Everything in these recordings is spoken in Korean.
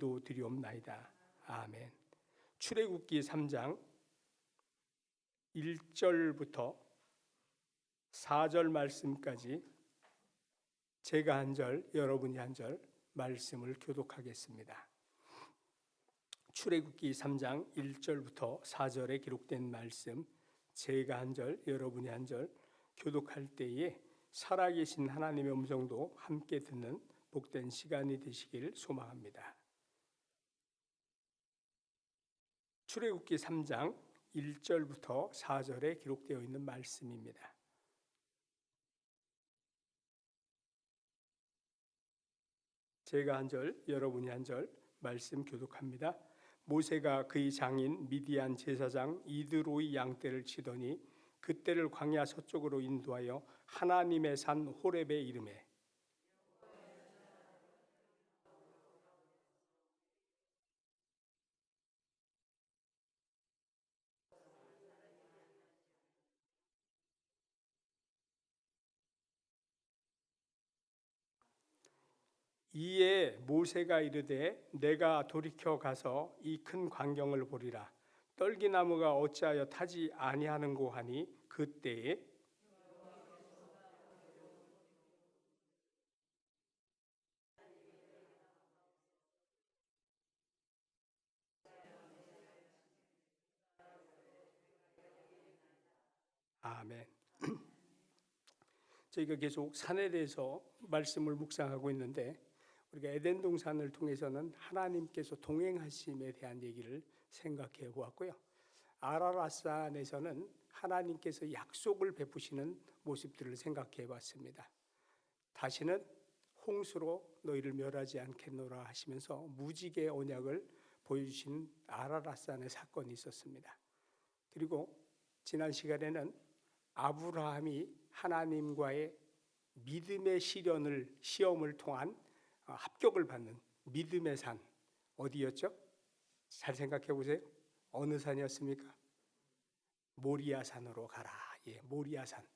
드리옵나이다. 아멘. 출애굽기 3장 1절부터 4절 말씀까지 제가 한 절, 여러분이 한 절 말씀을 교독하겠습니다. 출애굽기 3장 1절부터 4절에 기록된 말씀, 제가 한 절, 여러분이 한 절 교독할 때에 살아계신 하나님의 음성도 함께 듣는 복된 시간이 되시길 소망합니다. 출애굽기 3장 1절부터 4절에 기록되어 있는 말씀입니다. 제가 한 절, 여러분이 한 절 말씀 교독합니다. 모세가 그의 장인 미디안 제사장 이드로의 양떼를 치더니 그떼를 광야 서쪽으로 인도하여 하나님의 산 호렙에 이르매 이에 모세가 이르되 내가 돌이켜 가서 이 큰 광경을 보리라. 떨기나무가 어찌하여 타지 아니하는고 하니 그때에 아멘. 저희가 계속 산에 대해서 말씀을 묵상하고 있는데 우리가 에덴 동산을 통해서는 하나님께서 동행하심에 대한 얘기를 생각해 보았고요. 아라랏산에서는 하나님께서 약속을 베푸시는 모습들을 생각해 봤습니다. 다시는 홍수로 너희를 멸하지 않겠노라 하시면서 무지개 언약을 보여주신 아라랏산의 사건이 있었습니다. 그리고 지난 시간에는 아브라함이 하나님과의 믿음의 시험을 통한 합격을 받는 믿음의 산, 어디였죠? 잘 생각해 보세요. 어느 산이었습니까? 모리아산으로 가라. 예, 모리아산.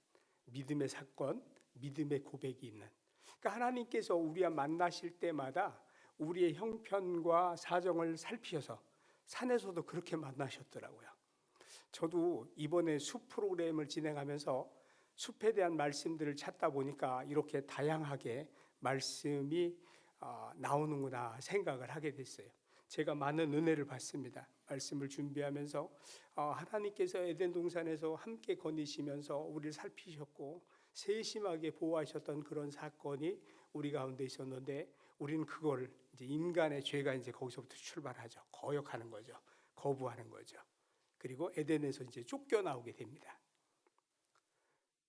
믿음의 사건, 믿음의 고백이 있는. 그러니까 하나님께서 우리와 만나실 때마다 우리의 형편과 사정을 살피셔서 산에서도 그렇게 만나셨더라고요. 저도 이번에 숲 프로그램을 진행하면서 숲에 대한 말씀들을 찾다 보니까 이렇게 다양하게 말씀이 나오는구나 생각을 하게 됐어요. 제가 많은 은혜를 받습니다. 말씀을 준비하면서 하나님께서 에덴 동산에서 함께 거니시면서 우리를 살피셨고 세심하게 보호하셨던 그런 사건이 우리 가운데 있었는데 우리는 그걸 이제 인간의 죄가 이제 거기서부터 출발하죠. 거역하는 거죠. 거부하는 거죠. 그리고 에덴에서 이제 쫓겨나오게 됩니다.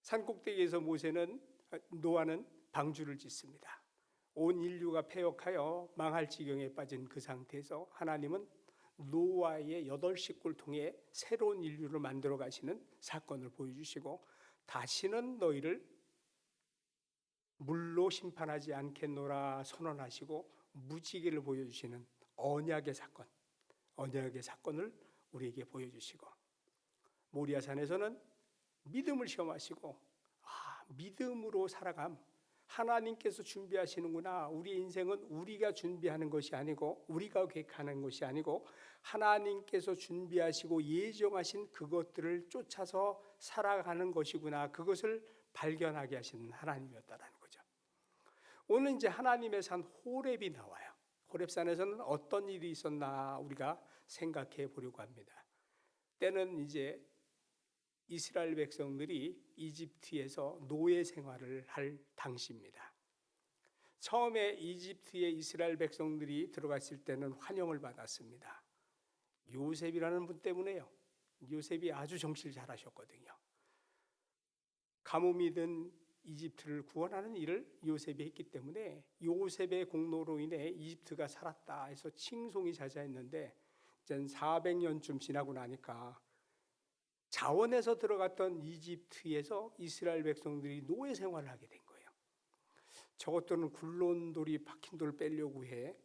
산꼭대기에서 노아는 방주를 짓습니다. 온 인류가 패역하여 망할 지경에 빠진 그 상태에서 하나님은 노아의 8식구를 통해 새로운 인류를 만들어 가시는 사건을 보여주시고 다시는 너희를 물로 심판하지 않겠노라 선언하시고 무지개를 보여주시는 언약의 사건을 우리에게 보여주시고 모리아산에서는 믿음을 시험하시고 믿음으로 살아감 하나님께서 준비하시는구나. 우리 인생은 우리가 준비하는 것이 아니고 우리가 계획하는 것이 아니고 하나님께서 준비하시고 예정하신 그것들을 쫓아서 살아가는 것이구나. 그것을 발견하게 하시는 하나님이었다라는 거죠. 오늘 이제 하나님의 산 호렙이 나와요. 호렙산에서는 어떤 일이 있었나 우리가 생각해 보려고 합니다. 때는 이제 이스라엘 백성들이 이집트에서 노예 생활을 할 당시입니다. 처음에 이집트에 이스라엘 백성들이 들어갔을 때는 환영을 받았습니다. 요셉이라는 분 때문에요. 요셉이 아주 정치를 잘하셨거든요. 가뭄이 든 이집트를 구원하는 일을 요셉이 했기 때문에 요셉의 공로로 인해 이집트가 살았다 해서 칭송이 자자했는데 이제 400년쯤 지나고 나니까 자원에서 들어갔던 이집트에서 이스라엘 백성들이 노예 생활을 하게 된 거예요. 저것들은 굴러온 돌이 박힌 돌 빼려고 해.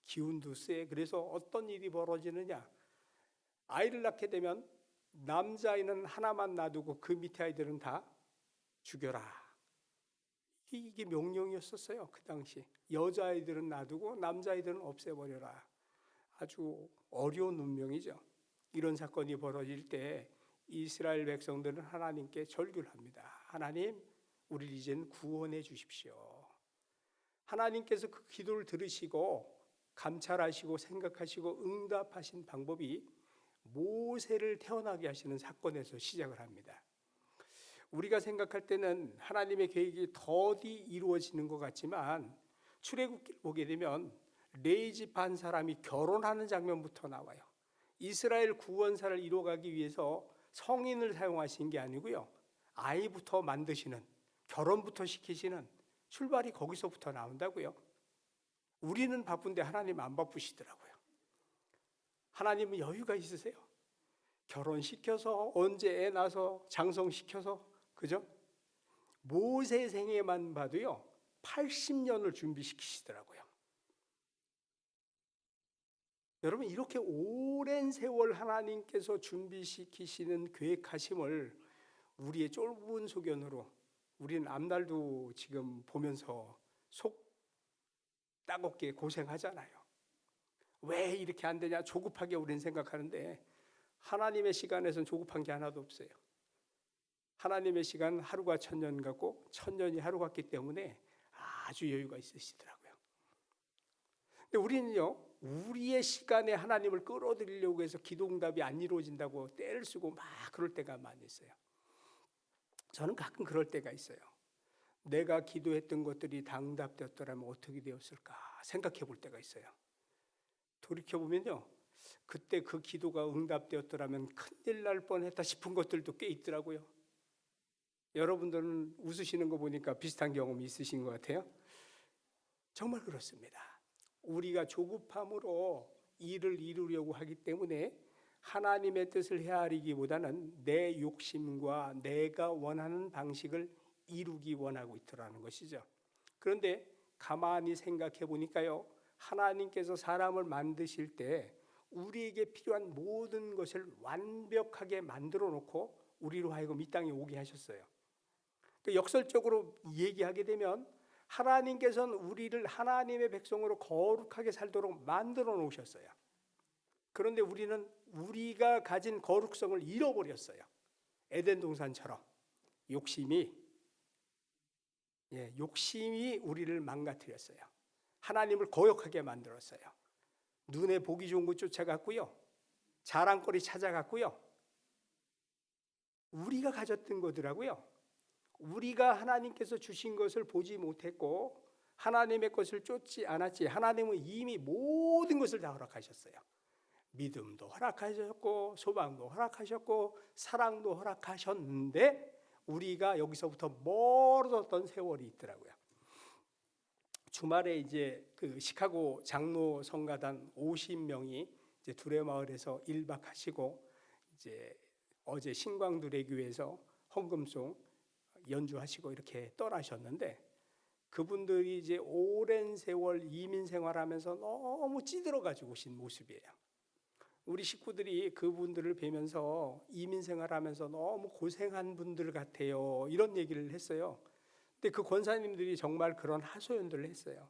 기운도 세. 그래서 어떤 일이 벌어지느냐. 아이를 낳게 되면 남자아이는 하나만 놔두고 그 밑에 아이들은 다 죽여라. 이게 명령이었었어요. 그 당시. 여자아이들은 놔두고 남자아이들은 없애버려라. 아주 어려운 운명이죠. 이런 사건이 벌어질 때 이스라엘 백성들은 하나님께 절규를 합니다. 하나님, 우리를 이제는 구원해 주십시오. 하나님께서 그 기도를 들으시고 감찰하시고 생각하시고 응답하신 방법이 모세를 태어나게 하시는 사건에서 시작을 합니다. 우리가 생각할 때는 하나님의 계획이 더디 이루어지는 것 같지만 출애굽기를 보게 되면 레위 반 사람이 결혼하는 장면부터 나와요. 이스라엘 구원사를 이루어가기 위해서 성인을 사용하신 게 아니고요, 아이부터 만드시는, 결혼부터 시키시는 출발이 거기서부터 나온다고요. 우리는 바쁜데 하나님 안 바쁘시더라고요. 하나님은 여유가 있으세요. 결혼시켜서 언제 애 낳아서 장성시켜서, 그죠? 모세 생애만 봐도요 80년을 준비시키시더라고요. 여러분, 이렇게 오랜 세월 하나님께서 준비시키시는 계획하심을 우리의 좁은 소견으로 우리는 앞날도 지금 보면서 속 따갑게 고생하잖아요. 왜 이렇게 안 되냐 조급하게 우리는 생각하는데 하나님의 시간에서는 조급한 게 하나도 없어요. 하나님의 시간 하루가 천년 같고 천년이 하루 같기 때문에 아주 여유가 있으시더라고요. 근데 우리는요, 우리의 시간에 하나님을 끌어들이려고 해서 기도응답이 안 이루어진다고 떼를 쓰고 막 그럴 때가 많이 있어요. 저는 가끔 그럴 때가 있어요. 내가 기도했던 것들이 다 응답되었더라면 어떻게 되었을까 생각해 볼 때가 있어요. 돌이켜보면요, 그때 그 기도가 응답되었더라면 큰일 날 뻔했다 싶은 것들도 꽤 있더라고요. 여러분들은 웃으시는 거 보니까 비슷한 경험이 있으신 것 같아요. 정말 그렇습니다. 우리가 조급함으로 일을 이루려고 하기 때문에 하나님의 뜻을 헤아리기보다는 내 욕심과 내가 원하는 방식을 이루기 원하고 있더라는 것이죠. 그런데 가만히 생각해 보니까요, 하나님께서 사람을 만드실 때 우리에게 필요한 모든 것을 완벽하게 만들어 놓고 우리로 하여금 이 땅에 오게 하셨어요. 역설적으로 얘기하게 되면 하나님께서는 우리를 하나님의 백성으로 거룩하게 살도록 만들어 놓으셨어요. 그런데 우리는 우리가 가진 거룩성을 잃어버렸어요. 에덴 동산처럼 욕심이 우리를 망가뜨렸어요. 하나님을 거역하게 만들었어요. 눈에 보기 좋은 것 쫓아갔고요, 자랑거리 찾아갔고요. 우리가 가졌던 거더라고요. 우리가 하나님께서 주신 것을 보지 못했고 하나님의 것을 쫓지 않았지. 하나님은 이미 모든 것을 다 허락하셨어요. 믿음도 허락하셨고 소망도 허락하셨고 사랑도 허락하셨는데 우리가 여기서부터 멀어졌던 세월이 있더라고요. 주말에 이제 그 시카고 장로 성가단 50명이 이제 두레마을에서 1박 하시고 이제 어제 신광두레교회에서 헌금송 연주하시고 이렇게 떠나셨는데, 그분들이 이제 오랜 세월 이민 생활하면서 너무 찌들어가지고 오신 모습이에요. 우리 식구들이 그분들을 뵈면서 이민 생활하면서 너무 고생한 분들 같아요, 이런 얘기를 했어요. 근데 그 권사님들이 정말 그런 하소연들을 했어요.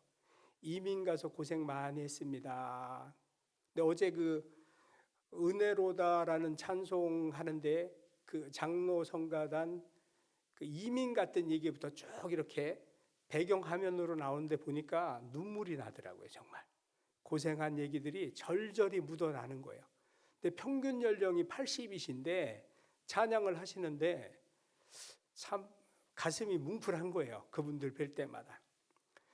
이민 가서 고생 많이 했습니다. 근데 어제 그 은혜로다라는 찬송하는데 그 장로 성가단 그 이민 같은 얘기부터 쭉 이렇게 배경 화면으로 나오는데 보니까 눈물이 나더라고요. 정말 고생한 얘기들이 절절히 묻어나는 거예요. 근데 평균 연령이 80이신데 찬양을 하시는데 참 가슴이 뭉클한 거예요. 그분들 뵐 때마다.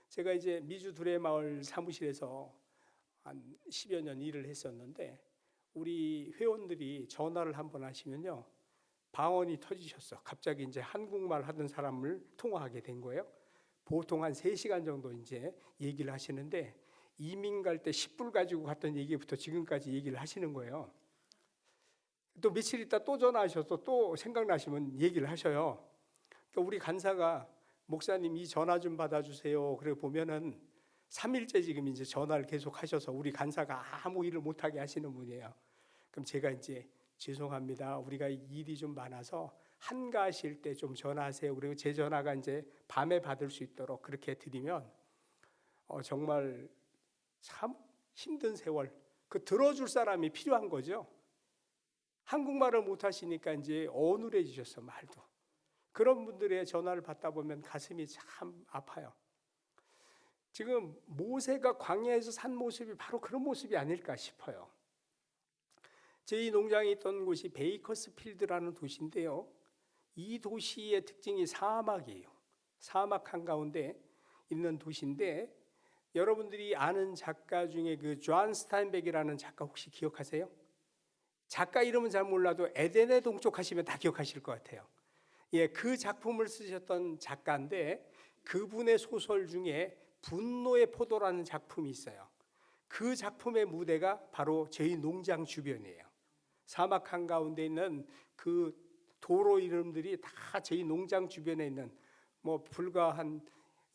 제가 이제 미주 두레마을 사무실에서 한 10여 년 일을 했었는데 우리 회원들이 전화를 한번 하시면요, 방언이 터지셨어. 갑자기 이제 한국말 하던 사람을 통화하게 된 거예요. 보통 한 3시간 정도 이제 얘기를 하시는데 이민 갈 때 10불 가지고 갔던 얘기부터 지금까지 얘기를 하시는 거예요. 또 며칠 있다 또 전화하셔서 또 생각나시면 얘기를 하셔요. 그러니까 우리 간사가 목사님 이 전화 좀 받아주세요. 그래 보면은 3일째 지금 이제 전화를 계속 하셔서 우리 간사가 아무 일을 못하게 하시는 분이에요. 그럼 제가 이제 죄송합니다. 우리가 일이 좀 많아서 한가하실 때 좀 전화하세요. 그리고 제 전화가 이제 밤에 받을 수 있도록 그렇게 드리면 정말 참 힘든 세월, 그 들어줄 사람이 필요한 거죠. 한국말을 못 하시니까 이제 어눌해지셨어, 말도. 그런 분들의 전화를 받다 보면 가슴이 참 아파요. 지금 모세가 광야에서 산 모습이 바로 그런 모습이 아닐까 싶어요. 저희 농장이 있던 곳이 베이커스필드라는 도시인데요. 이 도시의 특징이 사막이에요. 사막 한가운데 있는 도시인데, 여러분들이 아는 작가 중에 그 존 스타인백이라는 작가 혹시 기억하세요? 작가 이름은 잘 몰라도 에덴의 동쪽 하시면 다 기억하실 것 같아요. 예, 그 작품을 쓰셨던 작가인데, 그분의 소설 중에 분노의 포도라는 작품이 있어요. 그 작품의 무대가 바로 저희 농장 주변이에요. 사막 한가운데 있는 그 도로 이름들이 다 저희 농장 주변에 있는, 뭐 불과 한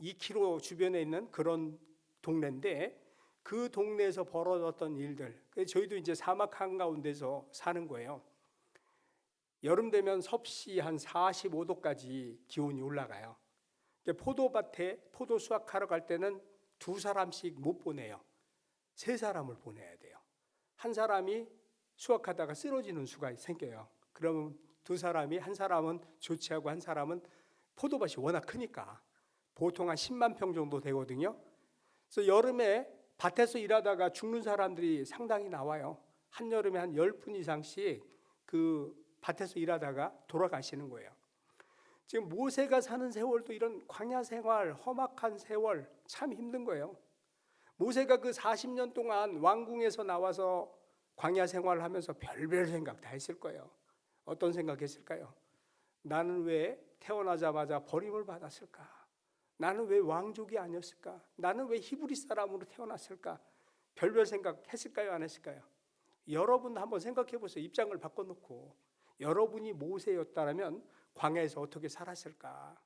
2km 주변에 있는 그런 동네인데, 그 동네에서 벌어졌던 일들, 저희도 이제 사막 한가운데서 사는 거예요. 여름 되면 섭씨 한 45도까지 기온이 올라가요. 포도밭에 포도 수확하러 갈 때는 2사람씩 못 보내요. 3사람을 보내야 돼요. 한 사람이 수확하다가 쓰러지는 수가 생겨요. 그러면 2사람이, 한 사람은 조치하고 한 사람은, 포도밭이 워낙 크니까 보통 한 10만 평 정도 되거든요. 그래서 여름에 밭에서 일하다가 죽는 사람들이 상당히 나와요. 한여름에 한 10분 이상씩 그 밭에서 일하다가 돌아가시는 거예요. 지금 모세가 사는 세월도 이런 광야 생활, 험악한 세월, 참 힘든 거예요. 모세가 그 40년 동안 왕궁에서 나와서 광야 생활을 하면서 별별 생각 다 했을 거예요. 어떤 생각했을까요? 나는 왜 태어나자마자 버림을 받았을까? 나는 왜 왕족이 아니었을까? 나는 왜 히브리 사람으로 태어났을까? 별별 생각 했을까요? 안 했을까요? 여러분 한번 생각해 보세요. 입장을 바꿔놓고 여러분이 모세였다면 광야에서 어떻게 살았을까?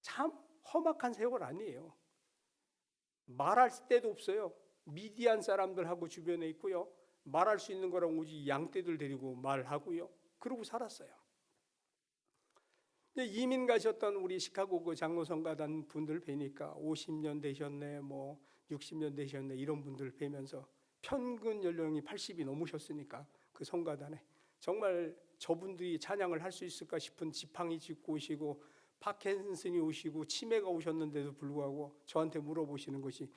참 험악한 세월 아니에요. 말할 데도 없어요. 미디안 사람들하고 주변에 있고요. 말할 수 있는 거랑 오직 양떼들 데리고 말하고요. 그러고 살았어요. 이민 가셨던 우리 시카고 그 장로성가단 분들 뵈니까 50년 되셨네, 뭐 60년 되셨네, 이런 분들 뵈면서 평균 연령이 80이 넘으셨으니까 그 성가단에 정말 저분들이 찬양을 할 수 있을까 싶은 지팡이 짚고 오시고 파킨슨이 오시고 치매가 오셨는데도 불구하고 저한테 물어보시는 것이,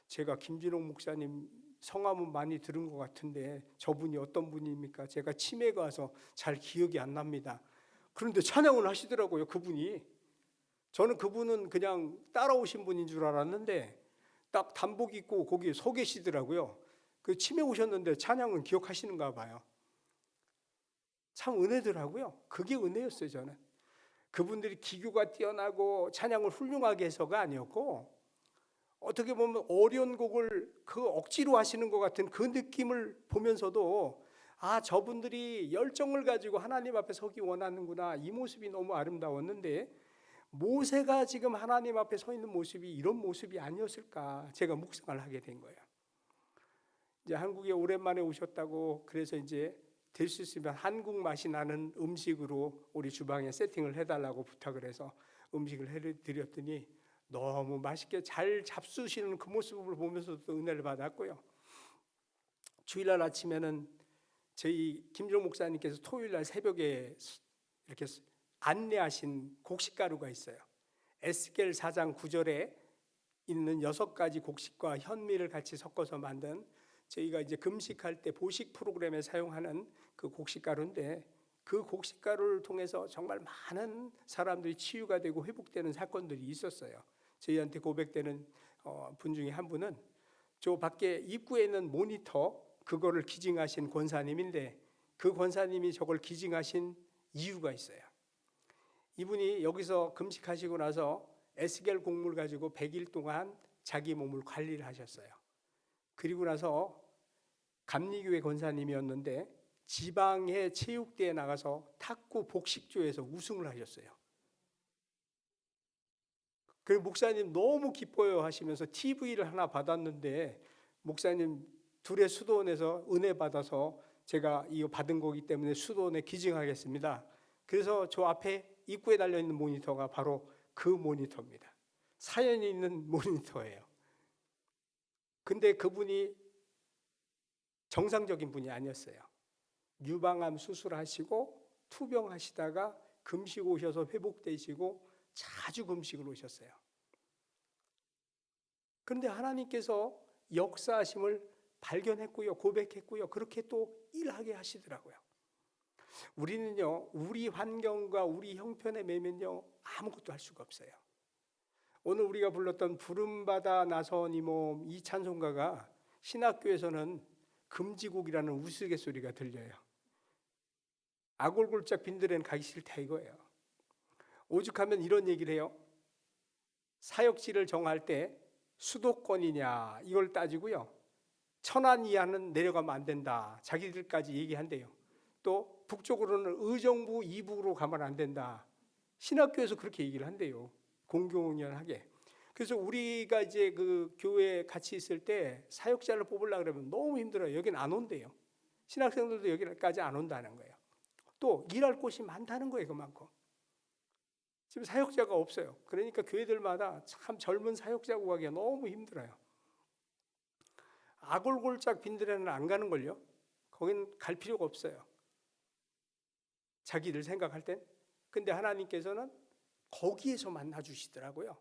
제가 김진홍 목사님 성함은 많이 들은 것 같은데 저분이 어떤 분입니까? 제가 치매가 와서 잘 기억이 안 납니다. 그런데 찬양을 하시더라고요, 그분이. 저는 그분은 그냥 따라오신 분인 줄 알았는데 딱 단복 입고 거기 서 계시더라고요. 그 치매 오셨는데 찬양은 기억하시는가 봐요. 참 은혜더라고요. 그게 은혜였어요, 저는. 그분들이 기교가 뛰어나고 찬양을 훌륭하게 해서가 아니었고, 어떻게 보면 어려운 곡을 그 억지로 하시는 것 같은 그 느낌을 보면서도, 아, 저분들이 열정을 가지고 하나님 앞에 서기 원하는구나, 이 모습이 너무 아름다웠는데, 모세가 지금 하나님 앞에 서 있는 모습이 이런 모습이 아니었을까, 제가 묵상을 하게 된 거예요. 이제 한국에 오랜만에 오셨다고, 그래서 이제 될 수 있으면 한국 맛이 나는 음식으로 우리 주방에 세팅을 해달라고 부탁을 해서 음식을 해드렸더니 너무 맛있게 잘 잡수시는 그 모습을 보면서도 은혜를 받았고요. 주일날 아침에는 저희 김종 목사님께서 토요일날 새벽에 이렇게 안내하신 곡식가루가 있어요. 에스겔 4장 9절에 있는 6가지 곡식과 현미를 같이 섞어서 만든, 저희가 이제 금식할 때 보식 프로그램에 사용하는 그 곡식가루인데, 그 곡식가루를 통해서 정말 많은 사람들이 치유가 되고 회복되는 사건들이 있었어요. 저희한테 고백되는 분 중에 한 분은 저 밖에 입구에 있는 모니터, 그거를 기증하신 권사님인데, 그 권사님이 저걸 기증하신 이유가 있어요. 이분이 여기서 금식하시고 나서 에스겔 곡물 가지고 100일 동안 자기 몸을 관리를 하셨어요. 그리고 나서 감리교회 권사님이었는데 지방의 체육대회에 나가서 탁구 복식조에서 우승을 하셨어요. 그리고 목사님 너무 기뻐요 하시면서 TV를 하나 받았는데, 목사님 둘의 수도원에서 은혜 받아서 제가 이거 받은 거기 때문에 수도원에 기증하겠습니다. 그래서 저 앞에 입구에 달려있는 모니터가 바로 그 모니터입니다. 사연이 있는 모니터예요. 근데 그분이 정상적인 분이 아니었어요. 유방암 수술하시고 투병하시다가 금식 오셔서 회복되시고 자주 금식을 오셨어요. 그런데 하나님께서 역사하심을 발견했고요, 고백했고요, 그렇게 또 일하게 하시더라고요. 우리는요, 우리 환경과 우리 형편에 매면요 아무것도 할 수가 없어요. 오늘 우리가 불렀던 부름받아 나선 이 몸, 이 찬송가가 신학교에서는 금지곡이라는 우스갯소리가 들려요. 아골골짝 빈들에는 가기 싫다 이거예요. 오죽하면 이런 얘기를 해요. 사역지를 정할 때 수도권이냐 이걸 따지고요, 천안 이하는 내려가면 안 된다, 자기들까지 얘기한대요. 또 북쪽으로는 의정부 이북으로 가면 안 된다, 신학교에서 그렇게 얘기를 한대요, 공공연하게. 그래서 우리가 이제 그 교회에 같이 있을 때 사역자를 뽑으려고 그러면 너무 힘들어요. 여긴 안 온대요. 신학생들도 여기까지 안 온다는 거예요. 또 일할 곳이 많다는 거예요. 그만큼 지금 사역자가 없어요. 그러니까 교회들마다 참 젊은 사역자 구하기가 너무 힘들어요. 아골골짝 빈들에는 안 가는 걸요. 거긴 갈 필요가 없어요, 자기들 생각할 땐. 근데 하나님께서는 거기에서 만나 주시더라고요.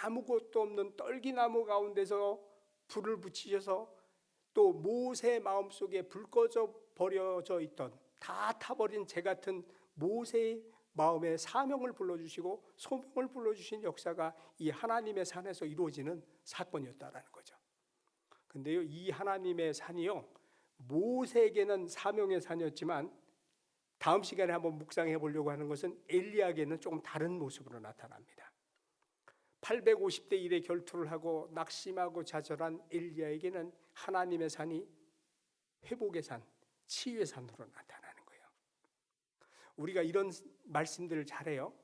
아무것도 없는 떨기나무 가운데서 불을 붙이셔서, 또 모세 마음속에 불 꺼져 버려져 있던 다 타버린 제 같은 모세의 마음에 사명을 불러주시고 소명을 불러주신 역사가 이 하나님의 산에서 이루어지는 사건이었다라는 거죠. 근데요, 이 하나님의 산이요, 모세에게는 사명의 산이었지만 다음 시간에 한번 묵상해 보려고 하는 것은 엘리야에게는 조금 다른 모습으로 나타납니다. 850대 1의 결투를 하고 낙심하고 좌절한 엘리야에게는 하나님의 산이 회복의 산, 치유의 산으로 나타나는 거예요. 우리가 이런 말씀들을 잘해요.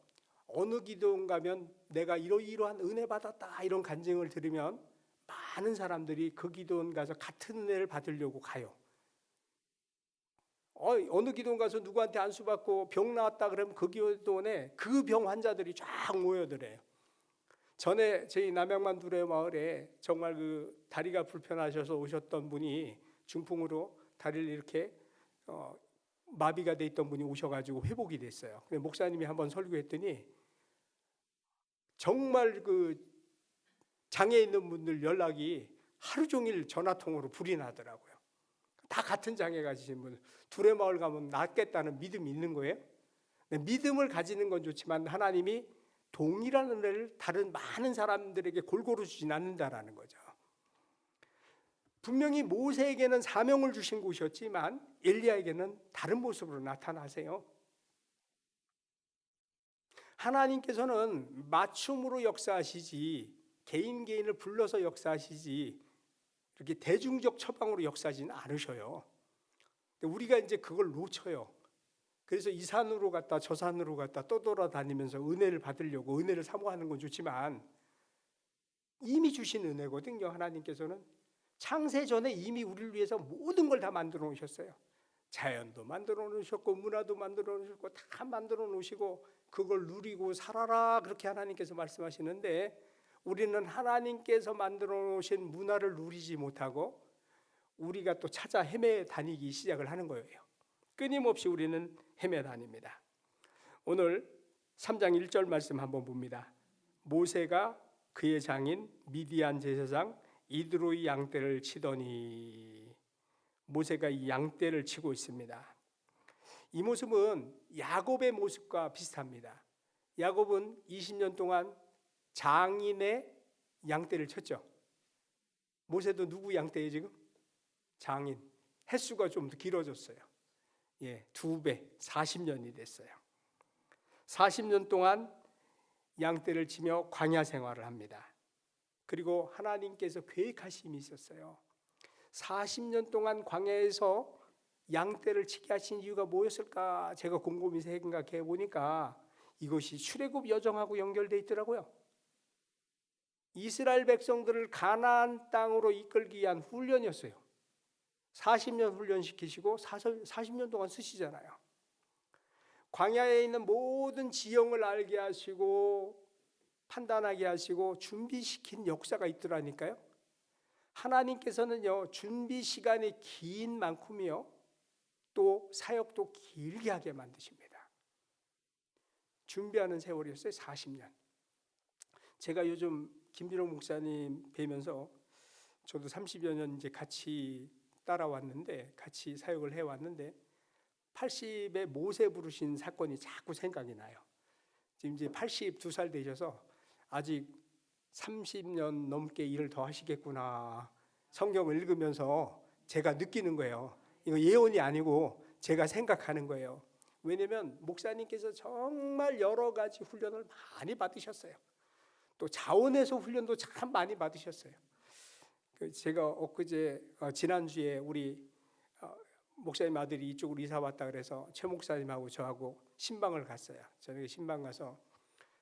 어느 기도원 가면 내가 이러이러한 은혜 받았다 이런 간증을 들으면 많은 사람들이 그 기도원 가서 같은 은혜를 받으려고 가요. 어느 기도원 가서 누구한테 안수받고 병 나았다 그러면 그 기도원에 그 병 환자들이 쫙 모여들어요. 전에 저희 남양만 두레 마을에 정말 그 다리가 불편하셔서 오셨던 분이 중풍으로 다리를 이렇게 마비가 돼 있던 분이 오셔가지고 회복이 됐어요. 근데 목사님이 한번 설교했더니 정말 그 장애 있는 분들 연락이 하루 종일 전화통으로 불이 나더라고요. 다 같은 장애가 지신 분, 두레 마을 가면 낫겠다는 믿음이 있는 거예요. 믿음을 가지는 건 좋지만 하나님이 동일한 은혜를 다른 많은 사람들에게 골고루 주진 않는다라는 거죠. 분명히 모세에게는 사명을 주신 곳이었지만 엘리야에게는 다른 모습으로 나타나세요. 하나님께서는 맞춤으로 역사하시지 개인을 불러서 역사하시지 이렇게 대중적 처방으로 역사하지는 않으셔요. 우리가 이제 그걸 놓쳐요. 그래서 이 산으로 갔다 저 산으로 갔다 떠돌아다니면서 은혜를 받으려고 은혜를 사모하는 건 좋지만 이미 주신 은혜거든요. 하나님께서는 창세 전에 이미 우리를 위해서 모든 걸 다 만들어 놓으셨어요. 자연도 만들어 놓으셨고 문화도 만들어 놓으셨고 다 만들어 놓으시고 그걸 누리고 살아라 그렇게 하나님께서 말씀하시는데 우리는 하나님께서 만들어 놓으신 문화를 누리지 못하고 우리가 또 찾아 헤매 다니기 시작을 하는 거예요. 끊임없이 우리는 헤매 다닙니다. 오늘 3장 1절 말씀 한번 봅니다. 모세가 그의 장인 미디안 제사장 이드로의 양떼를 치더니, 모세가 이 양떼를 치고 있습니다. 이 모습은 야곱의 모습과 비슷합니다. 야곱은 20년 동안 장인의 양떼를 쳤죠. 모세도 누구 양떼예요 지금? 장인. 횟수가 좀 더 길어졌어요. 2배 40년이 됐어요. 40년 동안 양떼를 치며 광야 생활을 합니다. 그리고 하나님께서 계획하심이 있었어요. 40년 동안 광야에서 양떼를 치게 하신 이유가 뭐였을까? 제가 곰곰이 생각해 보니까 이것이 출애굽 여정하고 연결되어 있더라고요. 이스라엘 백성들을 가나안 땅으로 이끌기 위한 훈련이었어요. 40년 훈련시키시고 40년 동안 쓰시잖아요. 광야에 있는 모든 지형을 알게 하시고 판단하게 하시고 준비시킨 역사가 있더라니까요. 하나님께서는요 준비 시간이 긴 만큼이요 또 사역도 길게 하게 만드십니다. 준비하는 세월이었어요. 40년. 제가 요즘 김진호 목사님 뵈면서 저도 30여 년 이제 같이 따라왔는데 같이 사역을 해왔는데 80에 모세 부르신 사건이 자꾸 생각이 나요. 지금 이제 82살 되셔서 아직 30년 넘게 일을 더 하시겠구나. 성경을 읽으면서 제가 느끼는 거예요. 이거 예언이 아니고 제가 생각하는 거예요. 왜냐면 목사님께서 정말 여러 가지 훈련을 많이 받으셨어요. 또 자원에서 훈련도 참 많이 받으셨어요. 제가 엊그제 지난주에 우리 목사님 아들이 이쪽으로 이사 왔다 그래서 최 목사님하고 저하고 신방을 갔어요. 저녁에 신방 가서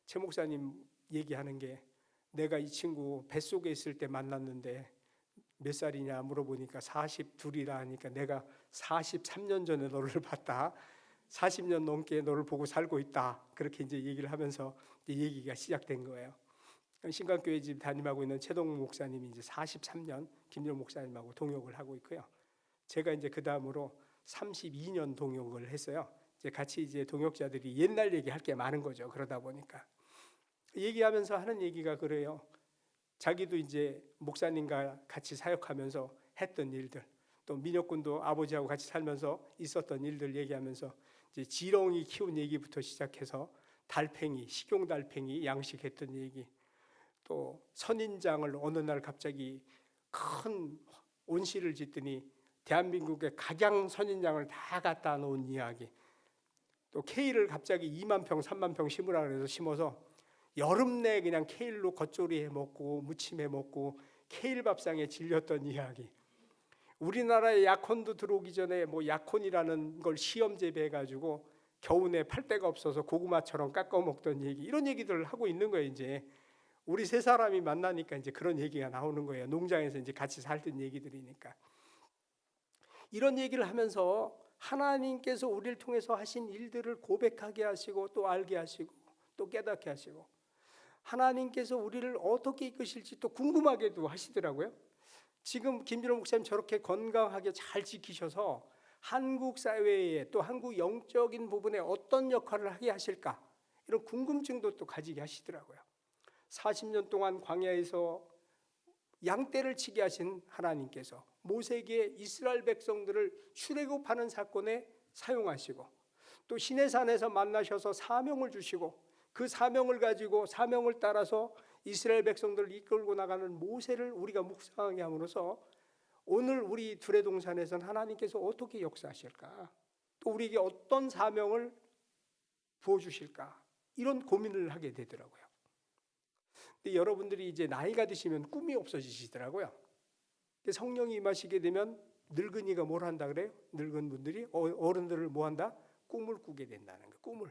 최 목사님 얘기하는 게 내가 이 친구 뱃속에 있을 때 만났는데 몇 살이냐 물어보니까 42이라 하니까 내가 43년 전에 너를 봤다. 40년 넘게 너를 보고 살고 있다. 그렇게 이제 얘기를 하면서 이제 얘기가 시작된 거예요. 신강교회 집 담임하고 있는 최동 목사님이 이제 43년 김진호 목사님하고 동역을 하고 있고요. 제가 이제 그 다음으로 32년 동역을 했어요. 이제 같이 이제 동역자들이 옛날 얘기할 게 많은 거죠. 그러다 보니까 얘기하면서 하는 얘기가 그래요. 자기도 이제 목사님과 같이 사역하면서 했던 일들, 또 민혁군도 아버지하고 같이 살면서 있었던 일들 얘기하면서 이제 지렁이 키운 얘기부터 시작해서 달팽이, 식용달팽이 양식했던 얘기, 또 선인장을 어느 날 갑자기 큰 온실을 짓더니 대한민국의 각양 선인장을 다 갖다 놓은 이야기, 또 케일을 갑자기 2만 평, 3만 평 심으라 그래서 심어서 여름 내 그냥 케일로 겉조리해 먹고 무침해 먹고 케일 밥상에 질렸던 이야기, 우리나라에 약혼도 들어오기 전에 뭐 약혼이라는 걸 시험 재배해 가지고 겨우내 팔 데가 없어서 고구마처럼 깎아 먹던 얘기, 이런 얘기들을 하고 있는 거예요. 이제 우리 세 사람이 만나니까 이제 그런 얘기가 나오는 거예요. 농장에서 이제 같이 살던 얘기들이니까. 이런 얘기를 하면서 하나님께서 우리를 통해서 하신 일들을 고백하게 하시고 또 알게 하시고 또 깨닫게 하시고 하나님께서 우리를 어떻게 이끄실지 또 궁금하게도 하시더라고요. 지금 김진호 목사님 저렇게 건강하게 잘 지키셔서 한국 사회에 또 한국 영적인 부분에 어떤 역할을 하게 하실까, 이런 궁금증도 또 가지게 하시더라고요. 40년 동안 광야에서 양떼를 치게 하신 하나님께서 모세에게 이스라엘 백성들을 출애굽하는 사건에 사용하시고 또 시내산에서 만나셔서 사명을 주시고 그 사명을 가지고 사명을 따라서 이스라엘 백성들을 이끌고 나가는 모세를 우리가 묵상하게 함으로써 오늘 우리 두레동산에서는 하나님께서 어떻게 역사하실까, 또 우리에게 어떤 사명을 부어주실까, 이런 고민을 하게 되더라고요. 근데 여러분들이 이제 나이가 드시면 꿈이 없어지시더라고요. 성령이 임하시게 되면 늙은이가 뭘 한다 그래요? 늙은 분들이 어른들을 뭐 한다? 꿈을 꾸게 된다는 거예요.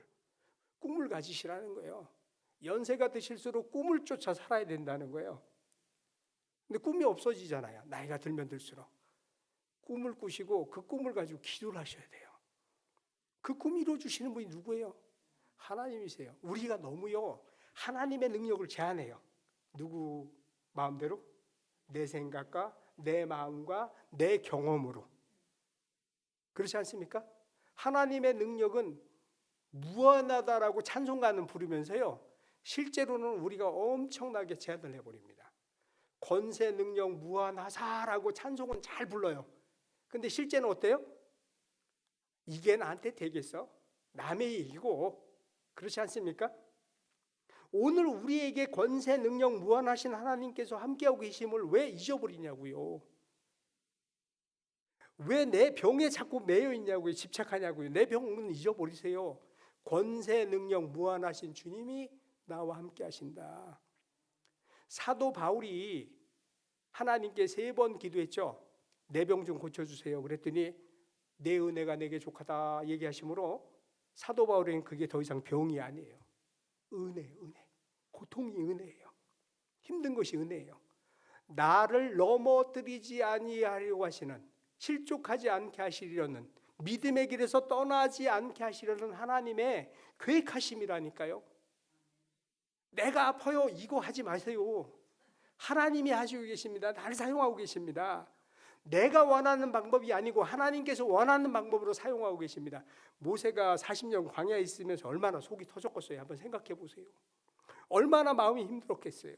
꿈을 가지시라는 거예요. 연세가 드실수록 꿈을 쫓아 살아야 된다는 거예요. 근데 꿈이 없어지잖아요. 나이가 들면 들수록. 꿈을 꾸시고 그 꿈을 가지고 기도를 하셔야 돼요. 그 꿈 이루어주시는 분이 누구예요? 하나님이세요. 우리가 너무요 하나님의 능력을 제한해요. 누구 마음대로? 내 생각과 내 마음과 내 경험으로. 그렇지 않습니까? 하나님의 능력은 무한하다라고 찬송가는 부르면서요 실제로는 우리가 엄청나게 제한을 해버립니다. 권세 능력 무한하사라고 찬송은 잘 불러요. 근데 실제는 어때요? 이게 나한테 되겠어? 남의 얘기고. 그렇지 않습니까? 오늘 우리에게 권세 능력 무한하신 하나님께서 함께하고 계심을 왜 잊어버리냐고요. 왜 내 병에 자꾸 매여 있냐고요. 집착하냐고요. 내 병은 잊어버리세요. 권세 능력 무한하신 주님이 나와 함께 하신다. 사도 바울이 하나님께 3번 기도했죠. 내 병 좀 고쳐주세요. 그랬더니 내 은혜가 내게 족하다 얘기하시므로 사도 바울에겐 그게 더 이상 병이 아니에요. 은혜. 고통이 은혜예요. 힘든 것이 은혜예요. 나를 넘어뜨리지 아니하려고 하시는, 실족하지 않게 하시려는, 믿음의 길에서 떠나지 않게 하시려는 하나님의 계획하심이라니까요. 내가 아파요 이거 하지 마세요. 하나님이 하시고 계십니다. 나를 사용하고 계십니다. 내가 원하는 방법이 아니고 하나님께서 원하는 방법으로 사용하고 계십니다. 모세가 40년 광야에 있으면서 얼마나 속이 터졌겠어요. 한번 생각해 보세요. 얼마나 마음이 힘들었겠어요.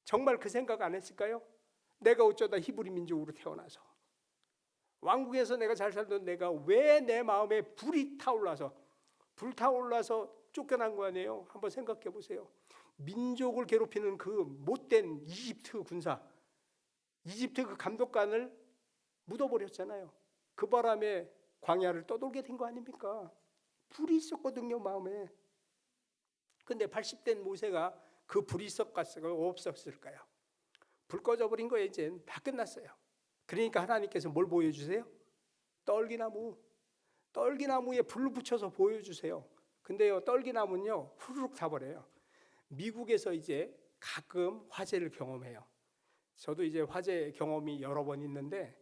정말 그 생각 안 했을까요? 내가 어쩌다 히브리 민족으로 태어나서 왕국에서 내가 잘 살던 내가 왜 내 마음에 불타올라서 쫓겨난 거 아니에요? 한번 생각해 보세요. 민족을 괴롭히는 그 못된 이집트 군사, 이집트 그 감독관을 묻어버렸잖아요. 그 바람에 광야를 떠돌게 된 거 아닙니까? 불이 있었거든요, 마음에. 근데 80된 모세가 그 불이 있었을까요? 없었을까요? 불 꺼져버린 거예요. 이제 다 끝났어요. 그러니까 하나님께서 뭘 보여주세요? 떨기나무에 불을 붙여서 보여주세요. 근데요, 떨기나무는요 후루룩 타버려요. 미국에서 이제 가끔 화재를 경험해요. 저도 이제 화재 경험이 여러 번 있는데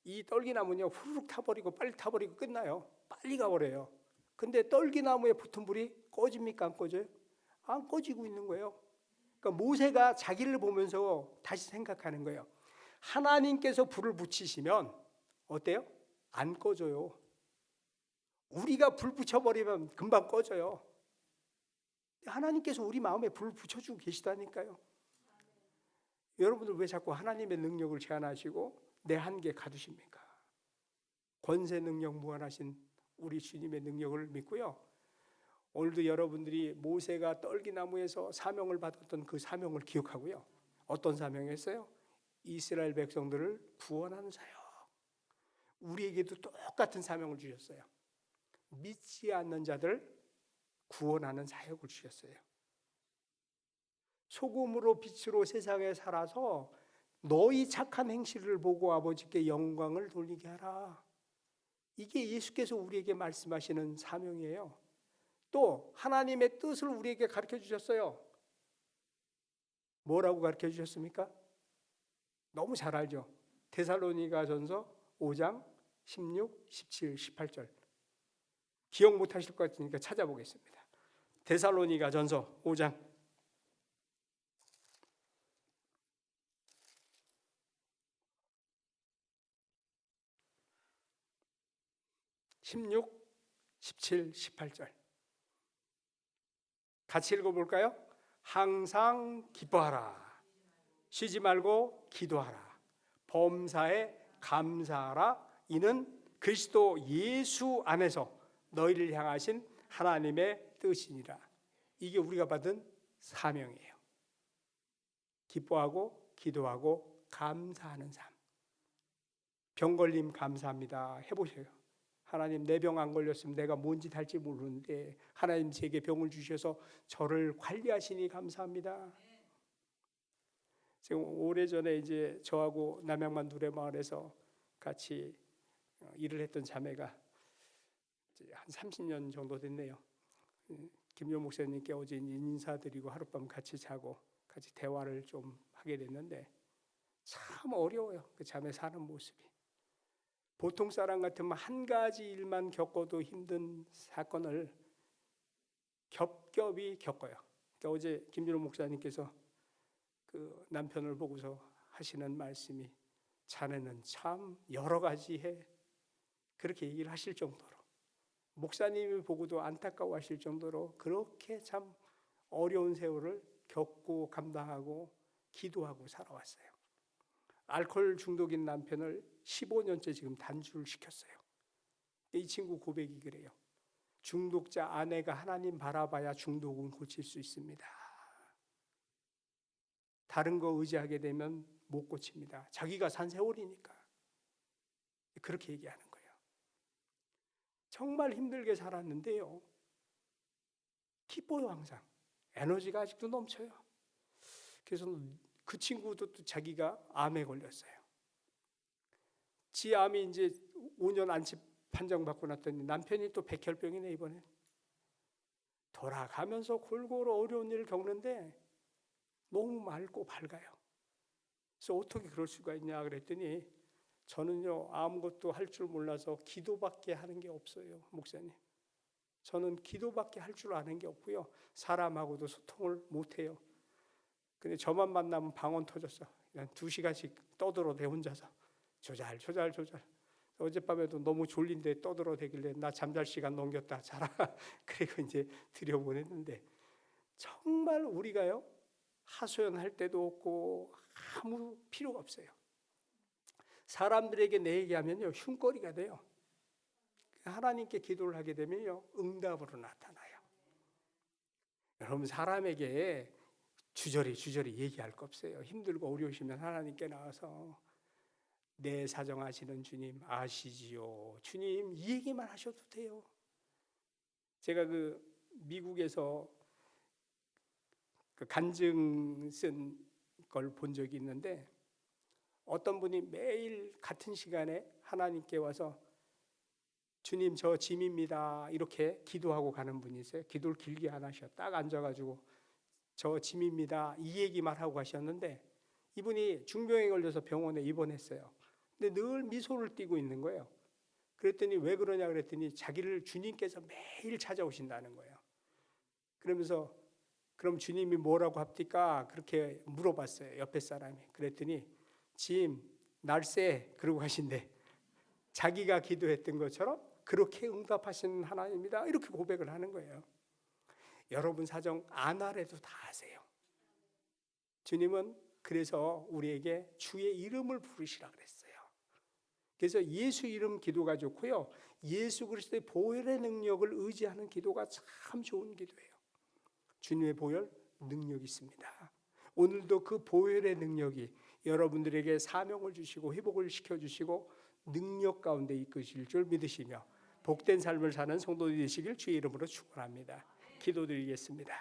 이 떨기나무는요 후루룩 타버리고 빨리 타버리고 끝나요. 빨리 가버려요. 근데 떨기나무에 붙은 불이 꺼집니까? 안 꺼져요? 안 꺼지고 있는 거예요. 그러니까 모세가 자기를 보면서 다시 생각하는 거예요. 하나님께서 불을 붙이시면 어때요? 안 꺼져요. 우리가 불 붙여버리면 금방 꺼져요. 하나님께서 우리 마음에 불 붙여주고 계시다니까요. 여러분들 왜 자꾸 하나님의 능력을 제한하시고 내 한계 가두십니까? 권세 능력 무한하신 우리 주님의 능력을 믿고요. 오늘도 여러분들이 모세가 떨기나무에서 사명을 받았던 그 사명을 기억하고요. 어떤 사명이었어요? 이스라엘 백성들을 구원하는 사역. 우리에게도 똑같은 사명을 주셨어요. 믿지 않는 자들 구원하는 사역을 주셨어요. 소금으로 빛으로 세상에 살아서 너희 착한 행실을 보고 아버지께 영광을 돌리게 하라. 이게 예수께서 우리에게 말씀하시는 사명이에요. 또 하나님의 뜻을 우리에게 가르쳐 주셨어요. 뭐라고 가르쳐 주셨습니까? 너무 잘 알죠. 데살로니가전서 5장 16, 17, 18절. 기억 못하실 것 같으니까 찾아보겠습니다. 데살로니가전서 5장 16, 17, 18절. 같이 읽어볼까요? 항상 기뻐하라. 쉬지 말고 기도하라. 범사에 감사하라. 이는 그리스도 예수 안에서 너희를 향하신 하나님의 뜻이니라. 이게 우리가 받은 사명이에요. 기뻐하고 기도하고 감사하는 삶. 병 걸림 감사합니다. 해보세요. 하나님, 내 병 안 걸렸으면 내가 뭔 짓 할지 모르는데 하나님 제게 병을 주셔서 저를 관리하시니 감사합니다. 지금 오래전에 이제 저하고 남양만 누레마을에서 같이 일을 했던 자매가 한 30년 정도 됐네요. 김용 목사님께 어제 인사드리고 하룻밤 같이 자고 같이 대화를 좀 하게 됐는데 참 어려워요. 그 자매 사는 모습이. 보통 사람 같으면 한 가지 일만 겪어도 힘든 사건을 겹겹이 겪어요. 그러니까 어제 김준호 목사님께서 그 남편을 보고서 하시는 말씀이 자네는 참 여러 가지 해. 그렇게 얘기를 하실 정도로 목사님이 보고도 안타까워하실 정도로 그렇게 참 어려운 세월을 겪고 감당하고 기도하고 살아왔어요. 알코올 중독인 남편을 15년째 지금 단주를 시켰어요. 이 친구 고백이 그래요. 중독자 아내가 하나님 바라봐야 중독은 고칠 수 있습니다. 다른 거 의지하게 되면 못 고칩니다. 자기가 산 세월이니까. 그렇게 얘기하는 거예요. 정말 힘들게 살았는데요. 기뻐요 항상. 에너지가 아직도 넘쳐요. 그래서 그 친구도 또 자기가 암에 걸렸어요. 지 암이 이제 5년 안치 판정 받고 났더니 남편이 또 백혈병이네 이번에. 돌아가면서 골고루 어려운 일을 겪는데 너무 맑고 밝아요. 그래서 어떻게 그럴 수가 있냐 그랬더니 저는요 아무것도 할 줄 몰라서 기도밖에 하는 게 없어요. 목사님. 저는 기도밖에 할 줄 아는 게 없고요. 사람하고도 소통을 못해요. 근데 저만 만나면 방언 터졌어. 그냥 2시간씩 떠들어대 혼자서 조잘. 어젯밤에도 너무 졸린데 떠들어대길래 나 잠잘 시간 넘겼다 자라. 그리고 이제 들여보냈는데 정말 우리가요 하소연할 때도 없고 아무 필요가 없어요. 사람들에게 내 얘기하면요 흉거리가 돼요. 하나님께 기도를 하게 되면요 응답으로 나타나요. 여러분 사람에게 주저리 얘기할 거 없어요. 힘들고 어려우시면 하나님께 나와서 내 사정 아시는 주님 아시지요. 주님 이 얘기만 하셔도 돼요. 제가 미국에서 간증 쓴 걸 본 적이 있는데 어떤 분이 매일 같은 시간에 하나님께 와서 주님 저 짐입니다 이렇게 기도하고 가는 분이 있어요. 기도를 길게 안 하셔. 딱 앉아가지고 저 짐입니다 이 얘기만 하고 가셨는데 이분이 중병에 걸려서 병원에 입원했어요. 근데 늘 미소를 띠고 있는 거예요. 그랬더니 왜 그러냐 그랬더니 자기를 주님께서 매일 찾아오신다는 거예요. 그러면서 그럼 주님이 뭐라고 합니까? 그렇게 물어봤어요. 옆에 사람이. 그랬더니 짐 날쌔 그러고 하신대. 자기가 기도했던 것처럼 그렇게 응답하시는 하나님이다 이렇게 고백을 하는 거예요. 여러분 사정 안 하래도 다 아세요. 주님은 그래서 우리에게 주의 이름을 부르시라 그랬어요. 그래서 예수 이름 기도가 좋고요. 예수 그리스도의 보혈의 능력을 의지하는 기도가 참 좋은 기도예요. 주님의 보혈 능력이 있습니다. 오늘도 그 보혈의 능력이 여러분들에게 사명을 주시고 회복을 시켜주시고 능력 가운데 이끄실 줄 믿으시며 복된 삶을 사는 성도들이 되시길 주의 이름으로 축원합니다. 기도드리겠습니다.